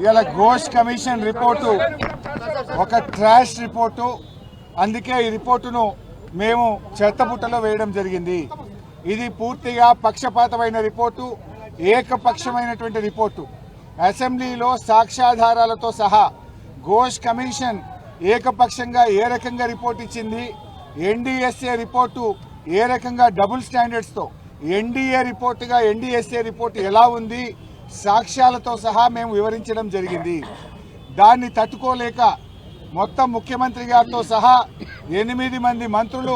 ఇలా Ghosh commission report ఒక trash report. అందుకే ఈ రిపోర్టును మేము చెత్తబుట్టలో వేయడం జరిగింది. ఇది పూర్తిగా పక్షపాతమైన రిపోర్టు, ఏకపక్షమైనటువంటి రిపోర్టు. అసెంబ్లీలో సాక్ష్యాధారాలతో సహా ఘోష్ కమిషన్ ఏకపక్షంగా ఏ రకంగా రిపోర్ట్ ఇచ్చింది, ఎన్డీఎస్ఏ రిపోర్టు ఏ రకంగా డబుల్ స్టాండర్డ్స్తో ఎన్డీఏ రిపోర్టుగా ఎన్డీఎస్ఏ రిపోర్టు ఎలా ఉంది, సాక్ష్యాలతో సహా మేము వివరించడం జరిగింది. దాన్ని తట్టుకోలేక మొత్తం ముఖ్యమంత్రి గారితో సహా 8 మంది మంత్రులు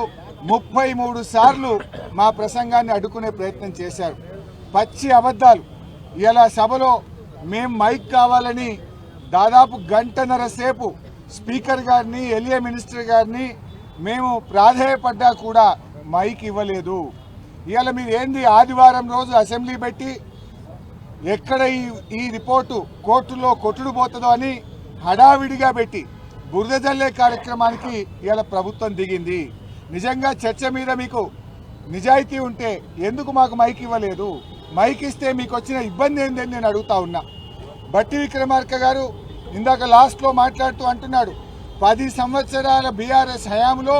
33 సార్లు మా ప్రసంగాన్ని అడ్డుకునే ప్రయత్నం చేశారు. పచ్చి అబద్ధాలు. ఇలా సభలో మేము మైక్ కావాలని దాదాపు గంటన్నర సేపు స్పీకర్ గారిని, ఎల్ఏ మినిస్టర్ గారిని మేము ప్రాధేయపడ్డా కూడా మైక్ ఇవ్వలేదు. ఇవాళ మీరు ఏంది ఆదివారం రోజు అసెంబ్లీ పెట్టి ఎక్కడ ఈ రిపోర్టు కోర్టులో కొట్టుడు పోతుందో అని హడావిడిగా పెట్టి బురద జల్లే కార్యక్రమానికి ఇవాళ ప్రభుత్వం దిగింది. నిజంగా చర్చ మీద మీకు నిజాయితీ ఉంటే ఎందుకు మాకు మైక్ ఇవ్వలేదు? మైక్ ఇస్తే మీకు వచ్చిన ఇబ్బంది ఏందని నేను అడుగుతా ఉన్నా. బట్టి విక్రమార్క గారు ఇందాక లాస్ట్లో మాట్లాడుతూ అంటున్నాడు 10 సంవత్సరాల బీఆర్ఎస్ హయాంలో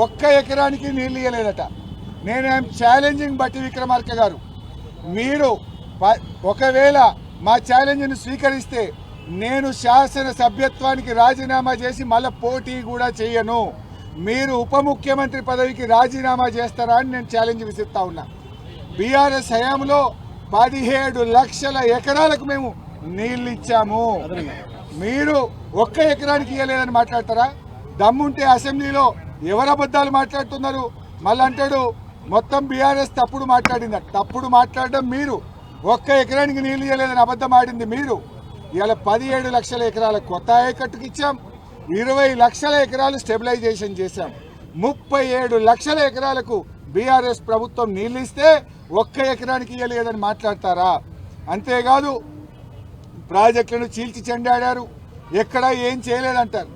1 ఎకరానికి నీళ్లు ఇవ్వలేదట. నేనేం ఛాలెంజింగ్ బట్టి విక్రమార్క గారు, మీరు ఒకవేళ మా ఛాలెంజ్ను స్వీకరిస్తే నేను శాసన సభ్యత్వానికి రాజీనామా చేసి మళ్ళీ పోటీ కూడా చేయను. మీరు ఉప ముఖ్యమంత్రి పదవికి రాజీనామా చేస్తారా అని నేను ఛాలెంజ్ విసిస్తా ఉన్నా. బీఆర్ఎస్ హయాంలో 17 లక్షల ఎకరాలకు మేము నీళ్ళు ఇచ్చాము. మీరు 1 ఎకరానికి ఇవ్వలేదని మాట్లాడతారా? దమ్ముంటే అసెంబ్లీలో ఎవరు అబద్ధాలు మాట్లాడుతున్నారు? మళ్ళీ అంటాడు మొత్తం బీఆర్ఎస్ తప్పుడు మాట్లాడింది. తప్పుడు మాట్లాడడం మీరు, 1 ఎకరానికి నీళ్ళు ఇవ్వలేదని అబద్ధం ఆడింది మీరు. ఇలా 17 లక్షల ఎకరాల కొత్త ఆయకట్టుకు ఇచ్చాం, 20 లక్షల ఎకరాలు స్టెబిలైజేషన్ చేశాం, 37 లక్షల ఎకరాలకు బీఆర్ఎస్ ప్రభుత్వం నీళ్ళు ఇస్తే 1 ఎకరానికి ఇవ్వలేదని మాట్లాడతారా? అంతేకాదు ప్రాజెక్టులను చీల్చి చెండాడారు, ఎక్కడ ఏం చేయలేదంటారు.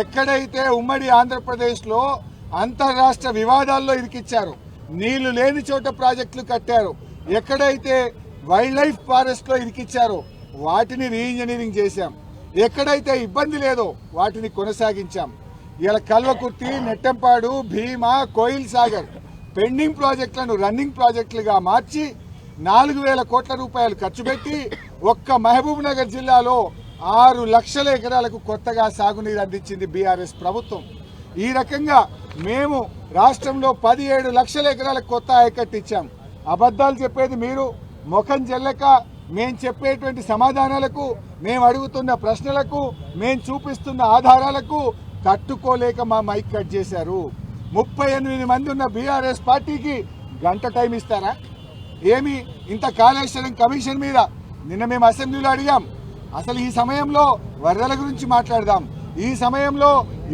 ఎక్కడైతే ఉమ్మడి ఆంధ్రప్రదేశ్లో అంతర్రాష్ట్ర వివాదాల్లో ఇరికిచ్చారు, నీళ్లు లేని చోట ప్రాజెక్టులు కట్టారు, ఎక్కడైతే వైల్డ్ లైఫ్ ఫారెస్ట్లో ఇరికిచ్చారో వాటిని రీఇంజనీరింగ్ చేశాం, ఎక్కడైతే ఇబ్బంది లేదో వాటిని కొనసాగించాం. ఇలా కల్వకుర్తి, నెట్టంపాడు, భీమా, కోయిల్ సాగర్ పెండింగ్ ప్రాజెక్టులను రన్నింగ్ ప్రాజెక్టులుగా మార్చి 4,000 కోట్ల రూపాయలు ఖర్చు పెట్టి ఒక్క మహబూబ్ నగర్ జిల్లాలో 6 లక్షల ఎకరాలకు కొత్తగా సాగునీరు అందించింది బీఆర్ఎస్ ప్రభుత్వం. ఈ రకంగా మేము రాష్ట్రంలో 17 లక్షల ఎకరాలకు కొత్త ఆయకట్టు ఇచ్చాం. అబద్ధాలు చెప్పేది మీరు. ముఖం చెల్లక మేము చెప్పేటువంటి సమాధానాలకు, మేము అడుగుతున్న ప్రశ్నలకు, మేము చూపిస్తున్న ఆధారాలకు తట్టుకోలేక మా మైక్ కట్ చేశారు. 38 మంది ఉన్న బీఆర్ఎస్ పార్టీకి గంట టైం ఇస్తారా? ఏమి ఇంత కాళేశ్వరం కమిషన్ మీద నిన్న మేము అసెంబ్లీలో అడిగాం. అసలు ఈ సమయంలో వరదల గురించి మాట్లాడదాం, ఈ సమయంలో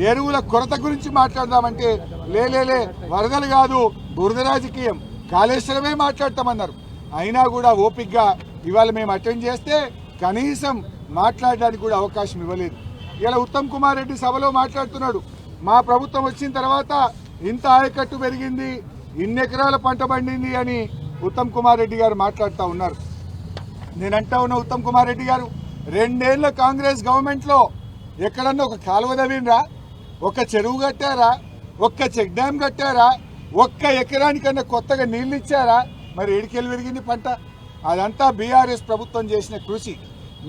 ఎరువుల కొరత గురించి మాట్లాడదామంటే లేలే వరదలు కాదు, బురద రాజకీయం, కాళేశ్వరమే మాట్లాడతామన్నారు. అయినా కూడా ఓపికగా ఇవాళ మేము అటెండ్ చేస్తే కనీసం మాట్లాడడానికి కూడా అవకాశం ఇవ్వలేదు. ఇలా ఉత్తమ్ కుమార్ రెడ్డి సభలో మాట్లాడుతున్నాడు, మా ప్రభుత్వం వచ్చిన తర్వాత ఇంత ఆయకట్టు పెరిగింది, ఇన్ని ఎకరాల పంట పండింది అని ఉత్తమ్ కుమార్ రెడ్డి గారు మాట్లాడుతూ ఉన్నారు. నేనంటా ఉన్న ఉత్తమ్ కుమార్ రెడ్డి గారు, 2 ఏళ్ల కాంగ్రెస్ గవర్నమెంట్లో ఎక్కడన్నా ఒక కాలువ తవ్వినరా, ఒక చెరువు కట్టారా, ఒక్క చెక్ డ్యామ్ కట్టారా, 1 ఎకరానికన్నా కొత్తగా నీళ్ళు ఇచ్చారా? మరి ఏడికెళ్ళి పెరిగింది పంట? అదంతా బీఆర్ఎస్ ప్రభుత్వం చేసిన కృషి.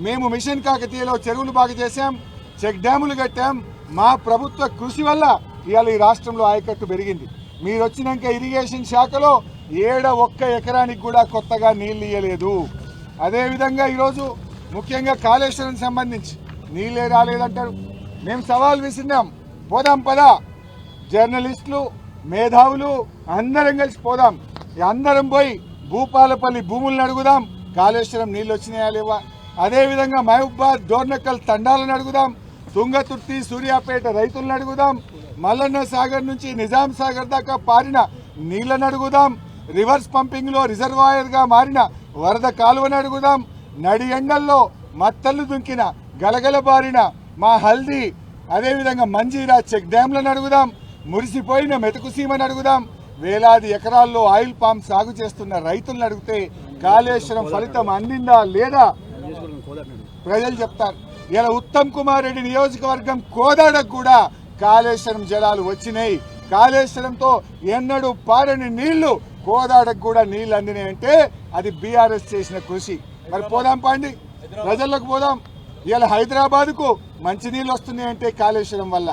మేము మిషన్ కాకతీయలో చెరువులు బాగా చేశాం, చెక్ డ్యాములు కట్టాం. మా ప్రభుత్వ కృషి వల్ల ఇవాళ ఈ రాష్ట్రంలో ఆయకట్టు పెరిగింది. మీరు వచ్చినాక ఇరిగేషన్ శాఖలో 1 ఎకరానికి కూడా కొత్తగా నీళ్ళు ఇవ్వలేదు. అదేవిధంగా ఈరోజు ముఖ్యంగా కాళేశ్వరం సంబంధించి నీళ్ళే రాలేదంటారు. మేము సవాల్ విసిరినాం, పోదాం పదా, జర్నలిస్టులు, మేధావులు అందరం కలిసి పోదాం, అందరం పోయి భూపాలపల్లి భూములను అడుగుదాం, కాళేశ్వరం నీళ్ళు వచ్చినాయా లేవా. అదేవిధంగా మహబూబాద్, డోర్నకల్ తండాలను అడుగుదాం, తుంగతుర్తి, సూర్యాపేట రైతులను అడుగుదాం, మల్లన్న సాగర్ నుంచి నిజాం సాగర్ దాకా పారిన నీళ్లను అడుగుదాం, రివర్స్ పంపింగ్లో రిజర్వాయర్గా మారిన వరద కాలువను అడుగుదాం, నడి ఎండల్లో మత్తలు దుంకిన గలగల బారిన మా హల్దీ, అదేవిధంగా మంజీరా చెక్ డ్యాంలను అడుగుదాం, మురిసిపోయిన మెతుకు సీమను అడుగుదాం, వేలాది ఎకరాల్లో ఆయిల్ పామ్ సాగు చేస్తున్న రైతులను అడిగితే కాళేశ్వరం ఫలితం అందిందా లేదా? ప్రజలు చెప్తారు. ఇలా ఉత్తమ్ కుమార్ రెడ్డి నియోజకవర్గం కోదాడకు కూడా కాళేశ్వరం జలాలు వచ్చినాయి. కాళేశ్వరంతో ఎన్నడూ పారని నీళ్లు కోదాడకు కూడా నీళ్లు అందినాయంటే అది బీఆర్ఎస్ చేసిన కృషి. మరి పోదాం పండి, ప్రజలకు పోదాం. ఇలా హైదరాబాద్కు మంచినీళ్ళు వస్తున్నాయంటే కాళేశ్వరం వల్ల.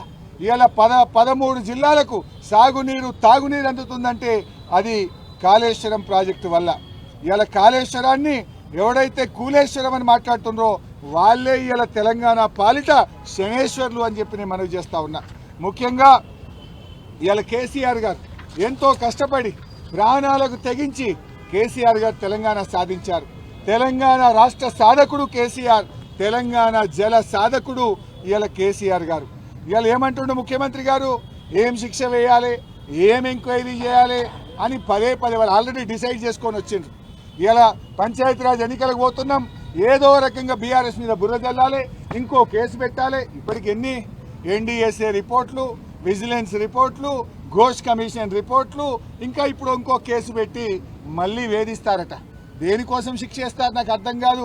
ఇలా 13 జిల్లాలకు సాగునీరు తాగునీరు అందుతుందంటే అది కాళేశ్వరం ప్రాజెక్టు వల్ల. ఇలా కాళేశ్వరాన్ని ఎవడైతే కూలేశ్వరం అని మాట్లాడుతుండ్రో వాళ్ళే ఇలా తెలంగాణ పాలిట శనేశ్వర్లు అని చెప్పి నేను మనవి చేస్తా ఉన్నా. ముఖ్యంగా ఇలా కేసీఆర్ గారు ఎంతో కష్టపడి ప్రాణాలకు తెగించి కేసీఆర్ గారు తెలంగాణ సాధించారు. తెలంగాణ రాష్ట్ర సాధకుడు కేసీఆర్, తెలంగాణ జల సాధకుడు ఇలా కేసీఆర్ గారు. ఇవాళ ఏమంటుండే ముఖ్యమంత్రి గారు, ఏం శిక్ష వేయాలి, ఏం ఎంక్వైరీ చేయాలి అని పదే వాళ్ళు ఆల్రెడీ డిసైడ్ చేసుకొని వచ్చిండ్రు. ఇలా పంచాయతీరాజ్ ఎన్నికలకు పోతున్నాం, ఏదో రకంగా బీఆర్ఎస్ మీద బుర్ర జల్లాలి, ఇంకో కేసు పెట్టాలి. ఇప్పటికి ఎన్ని ఎన్డీఎస్ఏ రిపోర్ట్లు, విజిలెన్స్ రిపోర్ట్లు, ఘోష్ కమిషన్ రిపోర్ట్లు, ఇంకా ఇప్పుడు ఇంకో కేసు పెట్టి మళ్ళీ వేధిస్తారట. దేనికోసం శిక్ష చేస్తారు నాకు అర్థం కాదు.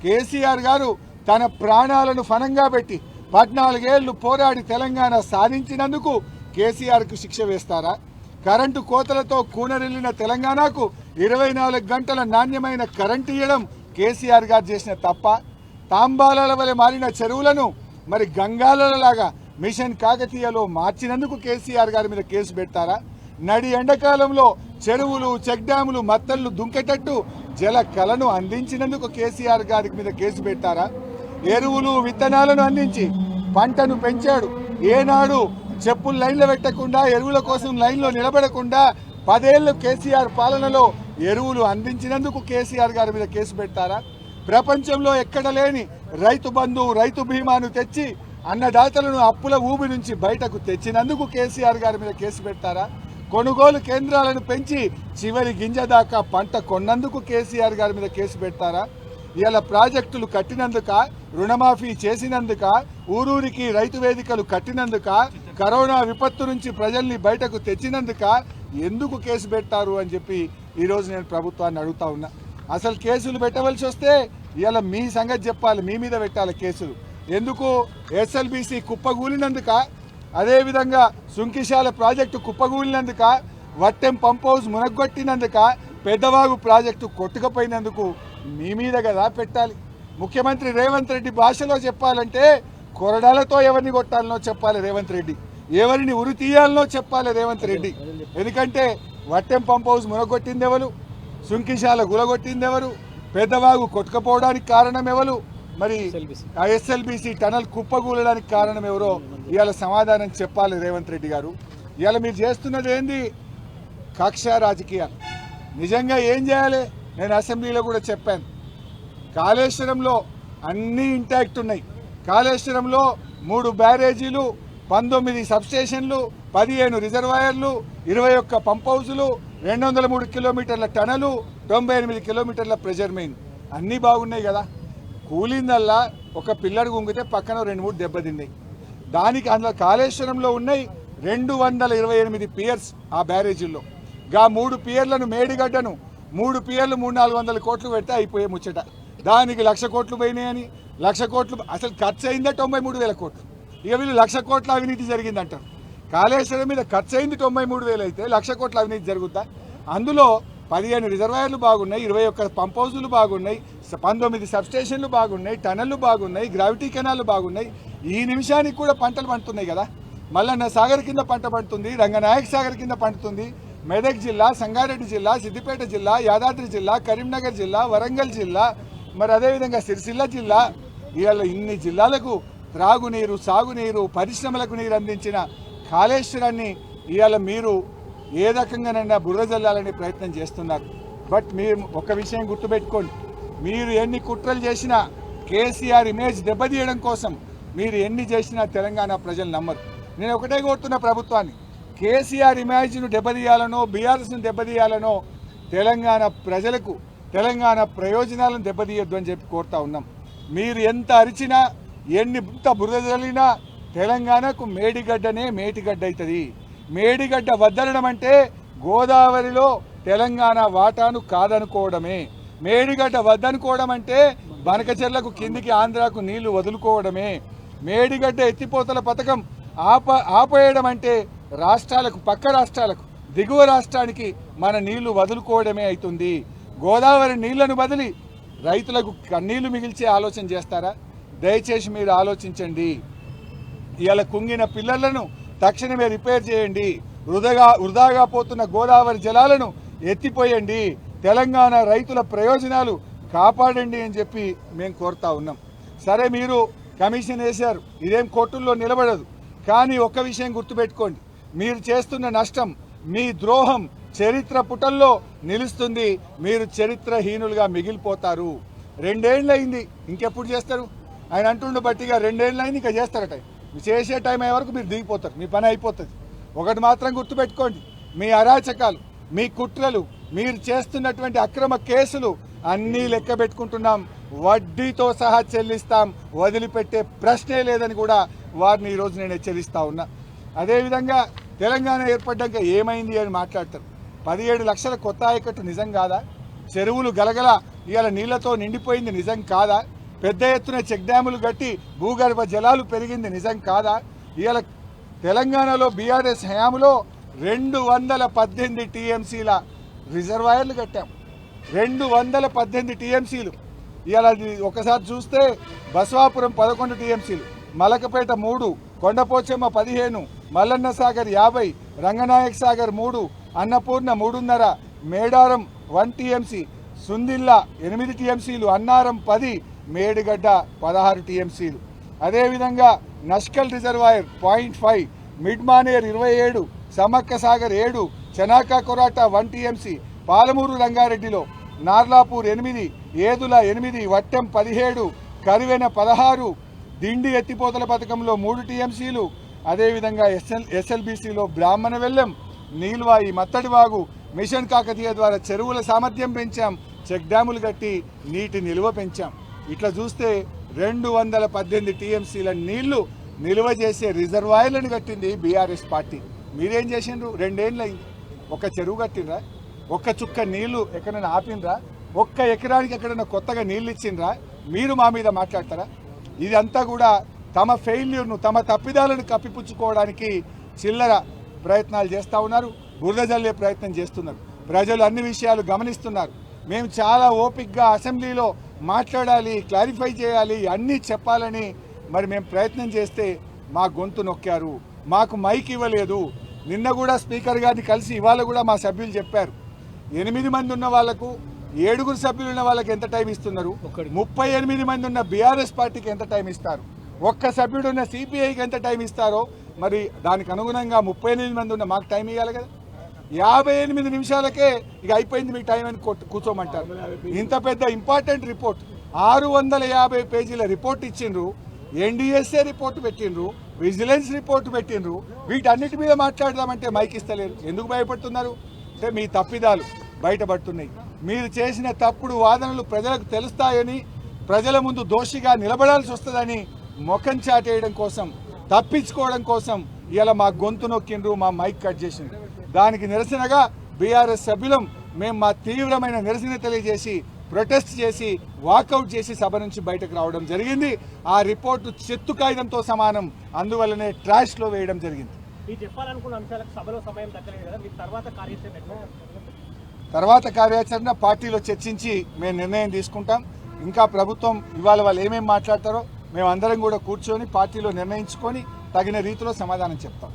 కేసీఆర్ గారు తన ప్రాణాలను ఫనంగా పెట్టి 14 ఏళ్లు పోరాడి తెలంగాణ సాధించినందుకు కేసీఆర్కు శిక్ష వేస్తారా? కరెంటు కోతలతో కూనరిల్లిన తెలంగాణకు 24 గంటల నాణ్యమైన కరెంటు ఇవ్వడం కేసీఆర్ గారు చేసిన తప్ప? తాంబాల వలె మారిన చెరువులను మరి గంగాలలాగా మిషన్ కాకతీయలో మార్చినందుకు కేసీఆర్ గారి మీద కేసు పెడతారా? నడి ఎండాకాలంలో చెరువులు, చెక్ డ్యాములు, మత్తళ్లు దుంకేటట్టు జల కళను అందించినందుకు కేసీఆర్ గారి మీద కేసు పెట్టారా? ఎరువులు, విత్తనాలను అందించి పంటను పెంచాడు. ఏనాడు చెప్పులు లైన్లో పెట్టకుండా, ఎరువుల కోసం లైన్లో నిలబడకుండా 10 ఏళ్ళు కేసీఆర్ పాలనలో ఎరువులు అందించినందుకు కేసీఆర్ గారి మీద కేసు పెడతారా? ప్రపంచంలో ఎక్కడ లేని రైతు బంధు, రైతు బీమాను తెచ్చి అన్నదాతలను అప్పుల ఊబి నుంచి బయటకు తెచ్చినందుకు కేసీఆర్ గారి మీద కేసు పెడతారా? కొనుగోలు కేంద్రాలను పెంచి చివరి గింజ దాకా పంట కొన్నందుకు కేసీఆర్ గారి మీద కేసు పెడతారా? ఇలా ప్రాజెక్టులు కట్టినందుక, రుణమాఫీ చేసినందుక, ఊరూరికి రైతు వేదికలు కట్టినందుక, కరోనా విపత్తు నుంచి ప్రజల్ని బయటకు తెచ్చినందుక ఎందుకు కేసు పెట్టారు అని చెప్పి ఈరోజు నేను ప్రభుత్వాన్ని అడుగుతా ఉన్నా. అసలు కేసులు పెట్టవలసి వస్తే ఇలా మీ సంగతి చెప్పాలి, మీ మీద పెట్టాలి కేసులు. ఎందుకు? ఎస్ఎల్బీసీ కుప్పగూలినందుక, అదేవిధంగా సుంకిశాల ప్రాజెక్టు కుప్పగూలినందుక, వట్టెం పంప్ హౌస్ మునగొట్టినందుక, పెద్దవాగు ప్రాజెక్టు కొట్టుకుపోయినందుకు మీ మీద కదా పెట్టాలి. ముఖ్యమంత్రి రేవంత్ రెడ్డి భాషలో చెప్పాలంటే కొరడాలతో ఎవరిని కొట్టాలనో చెప్పాలి రేవంత్ రెడ్డి, ఎవరిని ఉరి తీయాలనో చెప్పాలి రేవంత్ రెడ్డి. ఎందుకంటే వట్టెం పంప్ హౌస్ మునగొట్టింది ఎవరు, సుంకిశాల గులగొట్టింది ఎవరు, పెద్దవాగు కొట్టుకుపోవడానికి కారణం ఎవరు, మరి ఎస్ఎల్బీసీ టనల్ కుప్పగూలడానికి కారణం ఎవరో ఇవాళ సమాధానం చెప్పాలి రేవంత్ రెడ్డి గారు. ఇవాళ మీరు చేస్తున్నది ఏంది? కక్ష రాజకీయాలు. నిజంగా ఏం చేయాలి? నేను అసెంబ్లీలో కూడా చెప్పాను, కాళేశ్వరంలో అన్నీ ఇంటాక్ట్ ఉన్నాయి. కాళేశ్వరంలో 3 బ్యారేజీలు, 19 సబ్స్టేషన్లు, 15 రిజర్వాయర్లు, 21 పంప్ హౌజులు, 203 కిలోమీటర్ల టనలు, 98 కిలోమీటర్ల ప్రెజర్ మెయిన్, అన్నీ బాగున్నాయి కదా. కూలిందల్లా ఒక పిల్లడు గుంగితే పక్కన 2-3 దెబ్బతిన్నాయి. దానికి అందులో కాళేశ్వరంలో ఉన్నాయి 228 పియర్స్. ఆ బ్యారేజీల్లో 3 పియర్లను, మేడిగడ్డను 3 పియర్లు 300-400 కోట్లు పెడితే అయిపోయే ముచ్చట. దానికి 1,00,000 కోట్లు పోయినాయని, 1,00,000 కోట్లు అసలు ఖర్చు అయిందే 93,000 కోట్లు. ఇక వీళ్ళు 1,00,000 కోట్ల అవినీతి జరిగిందంటారు. కాళేశ్వరం మీద ఖర్చు అయింది 93,000 అయితే 1,00,000 కోట్ల అవినీతి జరుగుతా? అందులో 15 రిజర్వాయర్లు బాగున్నాయి, 21 పంప్ హౌజులు బాగున్నాయి, 19 సబ్స్టేషన్లు బాగున్నాయి, టనళ్లు బాగున్నాయి, గ్రావిటీ కెనాల్లు బాగున్నాయి. ఈ నిమిషానికి కూడా పంటలు పండుతున్నాయి కదా. మల్లన్న సాగర్ కింద పంట పండుతుంది, రంగనాయక సాగర్ కింద పండుతుంది. మెదక్ జిల్లా, సంగారెడ్డి జిల్లా, సిద్దిపేట జిల్లా, యాదాద్రి జిల్లా, కరీంనగర్ జిల్లా, వరంగల్ జిల్లా, మరి అదేవిధంగా సిరిసిల్ల జిల్లా, ఇవాళ ఇన్ని జిల్లాలకు త్రాగునీరు, సాగునీరు, పరిశ్రమలకు నీరు అందించిన కాళేశ్వరాన్ని ఇవాళ మీరు ఏ రకంగానైనా బుర్ర జల్లాలని ప్రయత్నం చేస్తున్నారు. బట్ మీరు ఒక విషయం గుర్తుపెట్టుకోండి, మీరు ఎన్ని కుట్రలు చేసినా, కేసీఆర్ ఇమేజ్ దెబ్బతీయడం కోసం మీరు ఎన్ని చేసినా తెలంగాణ ప్రజలు నమ్మరు. నేను ఒకటే కోరుతున్న ప్రభుత్వాన్ని, కేసీఆర్ ఇమేజ్ను దెబ్బతీయాలనో, బీఆర్ఎస్ను దెబ్బతీయాలనో తెలంగాణ ప్రజలకు, తెలంగాణ ప్రయోజనాలను దెబ్బతీయొద్దు అని చెప్పి కోరుతా ఉన్నాం. మీరు ఎంత అరిచినా, ఎంత బురద జల్లినా తెలంగాణకు మేడిగడ్డనే మేటిగడ్డ అవుతుంది. మేడిగడ్డ వద్దనడం అంటే గోదావరిలో తెలంగాణ వాటాను కాదనుకోవడమే. మేడిగడ్డ వద్దనుకోవడం అంటే బనకచెర్లకు కిందికి ఆంధ్రాకు నీళ్లు వదులుకోవడమే. మేడిగడ్డ ఎత్తిపోతల పథకం ఆపేయడం అంటే రాష్ట్రాలకు, పక్క రాష్ట్రాలకు, దిగువ రాష్ట్రానికి మన నీళ్లు వదులుకోవడమే అవుతుంది. గోదావరి నీళ్లను బదిలి రైతులకు కన్నీళ్లు మిగిల్చే ఆలోచన చేస్తారా? దయచేసి మీరు ఆలోచించండి. ఇవాళ కుంగిన పిల్లలను తక్షణమే రిపేర్ చేయండి. వృధాగా పోతున్న గోదావరి జలాలను ఎత్తిపోయండి. తెలంగాణ రైతుల ప్రయోజనాలు కాపాడండి అని చెప్పి మేము కోరుతా ఉన్నాం. సరే, మీరు కమిషన్ వేశారు, ఇదేం కోర్టుల్లో నిలబడదు. కానీ ఒక్క విషయం గుర్తుపెట్టుకోండి, మీరు చేస్తున్న నష్టం, మీ ద్రోహం చరిత్ర పుటల్లో నిలుస్తుంది. మీరు చరిత్రహీనులుగా మిగిలిపోతారు. 2 ఏళ్ళయింది, ఇంకెప్పుడు చేస్తారు? ఆయన అంటుండు బట్టిగా 2 ఏళ్ళైంది, ఇంకా చేస్తారట. చేసే టైం అయ్యే వరకు మీరు దిగిపోతారు, మీ పని అయిపోతుంది. ఒకటి మాత్రం గుర్తుపెట్టుకోండి, మీ అరాచకాలు, మీ కుట్రలు, మీరు చేస్తున్నటువంటి అక్రమ కేసులు అన్నీ లెక్క పెట్టుకుంటున్నాం, వడ్డీతో సహా చెల్లిస్తాం, వదిలిపెట్టే ప్రశ్నే లేదని కూడా వారిని ఈరోజు నేను హెచ్చరిస్తా ఉన్నా. అదేవిధంగా తెలంగాణ ఏర్పడ్డాక ఏమైంది అని మాట్లాడతారు. 17 లక్షల కొత్త ఆయకట్టు నిజం కాదా? చెరువులు గలగల ఇవాళ నీళ్లతో నిండిపోయింది నిజం కాదా? పెద్ద ఎత్తున చెక్ డ్యాములు కట్టి భూగర్భ జలాలు పెరిగింది నిజం కాదా? ఇవాళ తెలంగాణలో బీఆర్ఎస్ హయాంలో 218 టీఎంసీల రిజర్వాయర్లు కట్టాం. 218 టీఎంసీలు. ఇవాళ ఒకసారి చూస్తే బసవాపురం 11 టీఎంసీలు, మలకపేట 3, కొండపోచమ్మ 15, మల్లన్న సాగర్ 50, రంగనాయక్ సాగర్ 3, అన్నపూర్ణ 3.5, మేడారం 1 టీఎంసీ, సుందిల్లా 8 టీఎంసీలు, అన్నారం 10, మేడిగడ్డ 16 టీఎంసీలు. అదేవిధంగా నష్కల్ రిజర్వాయర్ 0.5, మిడ్మానేర్ 27, సమ్మక్క సాగర్ 7, చనాకా కొరాట 1 టీఎంసీ, పాలమూరు రంగారెడ్డిలో నార్లాపూర్ 8, ఏదుల 8, వట్టెం 17, కరివెన 16, దిండి ఎత్తిపోతల పథకంలో 3 టీఎంసీలు. అదేవిధంగా ఎస్ఎల్బీసీలో బ్రాహ్మణ వెల్లం, నీల్వాయి, మత్తడివాగు, మిషన్ కాకతీయ ద్వారా చెరువుల సామర్థ్యం పెంచాం, చెక్ డ్యాములు కట్టి నీటి నిల్వ పెంచాం. ఇట్లా చూస్తే 218 టీఎంసీల నీళ్లు నిల్వ చేసే రిజర్వాయర్లను కట్టింది బీఆర్ఎస్ పార్టీ. మీరేం చేసిండ్రు? 2 ఏళ్ళు అయింది. ఒక్క చెరువు కట్టినరా? ఒక్క చుక్క నీళ్లు ఎక్కడైనా ఆపినరా? ఒక్క ఎకరానికి ఎక్కడైనా కొత్తగా నీళ్ళు ఇచ్చిండ్రా? మీరు మా మీద మాట్లాడతారా? ఇదంతా కూడా తమ ఫెయిల్యూర్ను, తమ తప్పిదాలను కప్పిపుచ్చుకోవడానికి చిల్లర ప్రయత్నాలు చేస్తూ ఉన్నారు, బురద జల్లే ప్రయత్నం చేస్తున్నారు. ప్రజలు అన్ని విషయాలు గమనిస్తున్నారు. మేము చాలా ఓపికగా అసెంబ్లీలో మాట్లాడాలి, క్లారిఫై చేయాలి, అన్నీ చెప్పాలని మరి మేము ప్రయత్నం చేస్తే మా గొంతు నొక్కారు, మాకు మైక్ ఇవ్వలేదు. నిన్న కూడా స్పీకర్ గారిని కలిసి ఇవాళ కూడా మా సభ్యులు చెప్పారు, 8 మంది ఉన్న వాళ్లకు 7 సభ్యులు ఉన్న వాళ్ళకి ఎంత టైం ఇస్తున్నారు, 38 మంది ఉన్న బీఆర్ఎస్ పార్టీకి ఎంత టైం ఇస్తారు, ఒక్క సభ్యుడు ఉన్న సిపిఐకి ఎంత టైం ఇస్తారో మరి దానికి అనుగుణంగా 38 మంది ఉన్న మాకు టైం ఇవ్వాలి కదా. 58 నిమిషాలకే ఇక అయిపోయింది మీ టైం అని కూర్చోమంటారు. ఇంత పెద్ద ఇంపార్టెంట్ రిపోర్ట్, 650 పేజీల రిపోర్ట్ ఇచ్చిండ్రు, ఎన్డీఎస్ఏ రిపోర్టు పెట్టిండ్రు, విజిలెన్స్ రిపోర్టు పెట్టిండ్రు. వీటన్నిటి మీద మాట్లాడదామంటే మైక్ ఇస్తలేరు. ఎందుకు భయపడుతున్నారు అంటే మీ తప్పిదాలు బయటపడుతున్నాయి. మీరు చేసిన తప్పుడు వాదనలు ప్రజలకు తెలుస్తాయని, ప్రజల ముందు దోషిగా నిలబడాల్సి వస్తుందని ముఖం చాటేయడం కోసం, తప్పించుకోవడం కోసం ఇలా మా గొంతు నొక్కిండ్రు, మా మైక్ కట్ చేసిండ్రు. దానికి నిరసనగా బీఆర్ఎస్ సభ్యులం మేము మా తీవ్రమైన నిరసన తెలియజేసి ప్రొటెస్ట్ చేసి వాకౌట్ చేసి సభ నుంచి బయటకు రావడం జరిగింది. ఆ రిపోర్టు చెత్త కాగితంతో సమానం, అందువల్లనే ట్రాష్లో వేయడం జరిగింది. తర్వాత కార్యాచరణ పార్టీలో చర్చించి మేము నిర్ణయం తీసుకుంటాం. ఇంకా ప్రభుత్వం ఇవాళ వాళ్ళు ఏమేమి మాట్లాడతారో మేము అందరం కూడా కూర్చొని పార్టీలో నిర్ణయించుకొని తగిన రీతిలో సమాధానం చెప్తాం.